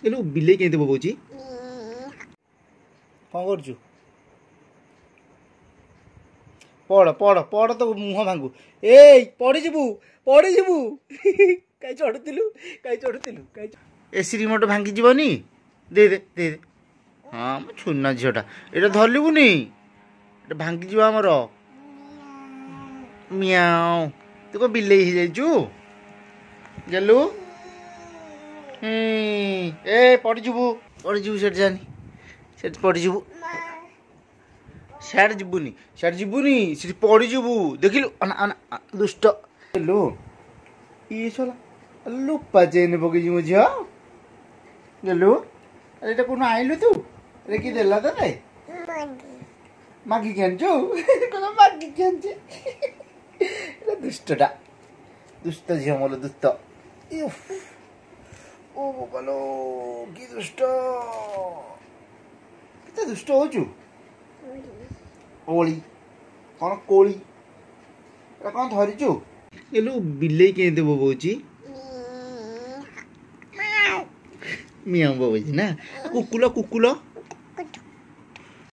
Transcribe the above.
ଏଲୁ ବିଲେଇ କେମିତି ବୋବଉଛି କ'ଣ କରୁଛୁ ପଢ଼ ପଢ଼ ପଢ଼ ତ ମୁହଁ ଭାଙ୍ଗୁ ଏଇ ପଢ଼ିଯିବୁ ପଢ଼ିଯିବୁ କାହିଁ ଚଢ଼ୁଥିଲୁ ଏସି ରିମୋଟ୍ ଭାଙ୍ଗିଯିବନି ଦେ ଦେ ଦେ ଦେ ହଁ ମୁଁ ଛୁନା ଝିଅଟା ଏଇଟା ଧରିବୁନି ଏଇଟା ଭାଙ୍ଗିଯିବ ଆମର ମିଆଁ ତୁ କ'ଣ ବିଲେଇ ହେଇଯାଇଛୁ ଗେଲୁ ଏ ପଡ଼ିଯିବୁ ସେଠି ଯାନି ସେଠି ପଡ଼ିଯିବୁ ସିଆଡ଼େ ଯିବୁନି ସେଠି ପଡ଼ିଯିବୁ ଦେଖିଲୁ ଦୁଷ୍ଟ ହେଲୁ ଇଏ ସଲା ଲୁପା ଚେନ୍ ପକେଇଛି ମୋ ଝିଅ ଗେଲୁ ଆରେ ଏଇଟା କୋଉଠୁ ଆଣିଲୁ ତୁ ଆରେ କି ଦେଲା ତତେ ମାଗିକି ଆଣିଛୁ ମାଗିକି ଆଣିଛି ଏଇଟା ଦୁଷ୍ଟଟା ଦୁଷ୍ଟ ଝିଅ ମୋର ଦୁଷ୍ଟ ଓ ବୋପାଲୋ କି ଦୁଷ୍ଟ କେତେ ଦୁଷ୍ଟ ହଉଛୁ କୋଳି କ'ଣ କୋଳି ଏଇଟା କ'ଣ ଧରିଛୁ ଏଲୁ ବିଲେଇ କେମିତି ବୋବଉଛି ମିଆଁ ବୋବଉଛି ନା କୁକୁଲ